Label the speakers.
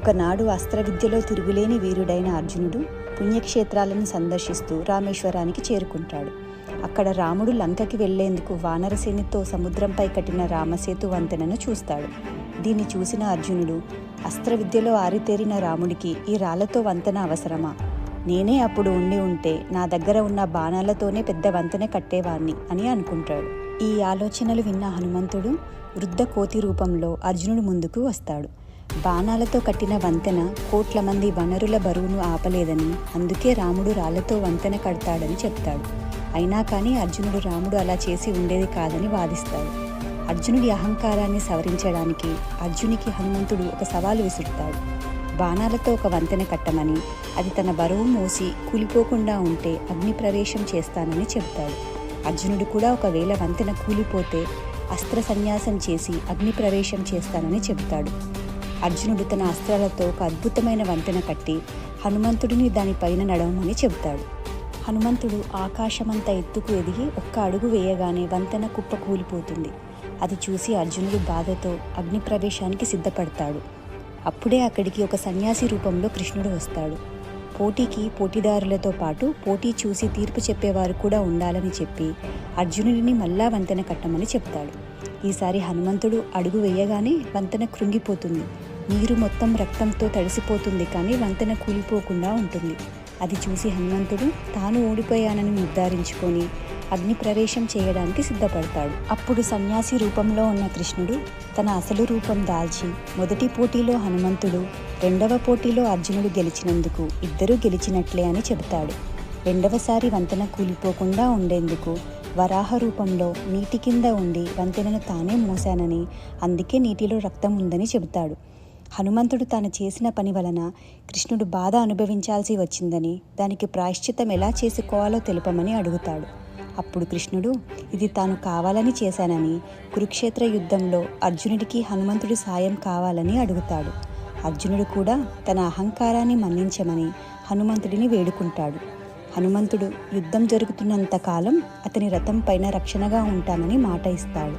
Speaker 1: ఒకనాడు అస్త్రవిద్యలో తిరుగులేని వీరుడైన అర్జునుడు పుణ్యక్షేత్రాలను సందర్శిస్తూ రామేశ్వరానికి చేరుకుంటాడు. అక్కడ రాముడు లంకకి వెళ్లేందుకు వానరసేనతో సముద్రంపై కట్టిన రామసేతు వంతెనను చూస్తాడు. దీన్ని చూసిన అర్జునుడు, అస్త్రవిద్యలో ఆరితేరిన రాముడికి ఈ రాళ్లతో వంతెన అవసరమా? నేనే అప్పుడు ఉంటే నా దగ్గర ఉన్న బాణాలతోనే పెద్ద వంతెన కట్టేవాణ్ణి అని అనుకుంటాడు. ఈ ఆలోచనలు విన్న హనుమంతుడు వృద్ధ కోతి రూపంలో అర్జునుడు ముందుకు వస్తాడు. బాణాలతో కట్టిన వంతెన కోట్ల మంది వనరుల బరువును ఆపలేదని, అందుకే రాముడు రాళ్లతో వంతెన కడతాడని చెప్తాడు. అయినా కానీ అర్జునుడు రాముడు అలా చేసి ఉండేది కాదని వాదిస్తాడు. అర్జునుడి అహంకారాన్ని సవరించడానికి అర్జునికి హనుమంతుడు ఒక సవాలు విసురుతాడు. బాణాలతో ఒక వంతెన కట్టమని, అది తన బరువు మోసి కూలిపోకుండా ఉంటే అగ్ని ప్రవేశం చేస్తానని చెప్తాడు. అర్జునుడు కూడా ఒకవేళ వంతెన కూలిపోతే అస్త్ర సన్యాసం చేసి అగ్ని ప్రవేశం చేస్తానని చెప్తాడు. అర్జునుడు తన అస్త్రాలతో ఒక అద్భుతమైన వంతెన కట్టి హనుమంతుడిని దానిపైన నడవమని చెబుతాడు. హనుమంతుడు ఆకాశమంత ఎత్తుకు ఎదిగి ఒక్క అడుగు వేయగానే వంతెన కుప్ప కూలిపోతుంది. అది చూసి అర్జునుడు బాధతో అగ్ని ప్రవేశానికి సిద్ధపడతాడు. అప్పుడే అక్కడికి ఒక సన్యాసి రూపంలో కృష్ణుడు వస్తాడు. పోటీదారులతో పాటు పోటీ చూసి తీర్పు చెప్పేవారు కూడా ఉండాలని చెప్పి అర్జునుడిని మళ్ళా వంతెన కట్టమని చెప్తాడు. ఈసారి హనుమంతుడు అడుగు వేయగానే వంతెన కృంగిపోతుంది. నీరు మొత్తం రక్తంతో తడిసిపోతుంది, కానీ వంతెన కూలిపోకుండా ఉంటుంది. అది చూసి హనుమంతుడు తాను ఓడిపోయానని నిర్ధారించుకొని అగ్ని ప్రవేశం చేయడానికి సిద్ధపడతాడు. అప్పుడు సన్యాసి రూపంలో ఉన్న కృష్ణుడు తన అసలు రూపం దాల్చి మొదటి పోటీలో హనుమంతుడు, రెండవ పోటీలో అర్జునుడు గెలిచినందుకు ఇద్దరూ గెలిచినట్లే అని చెబుతాడు. రెండవసారి వంతెన కూలిపోకుండా ఉండేందుకు వరాహ రూపంలో నీటి కింద ఉండి వంతెనను తానే మోశానని, అందుకే నీటిలో రక్తం ఉందని చెబుతాడు. హనుమంతుడు తాను చేసిన పని వలన కృష్ణుడు బాధ అనుభవించాల్సి వచ్చిందని, దానికి ప్రాయశ్చిత్తం ఎలా చేసుకోవాలో తెలుపమని అడుగుతాడు. అప్పుడు కృష్ణుడు ఇది తాను కావాలని చేశానని, కురుక్షేత్ర యుద్ధంలో అర్జునుడికి హనుమంతుడి సాయం కావాలని అడుగుతాడు. అర్జునుడు కూడా తన అహంకారాన్ని మన్నించమని హనుమంతుడిని వేడుకుంటాడు. హనుమంతుడు యుద్ధం జరుగుతున్నంత కాలం అతని రథం పైన రక్షణగా ఉంటానని మాట ఇస్తాడు.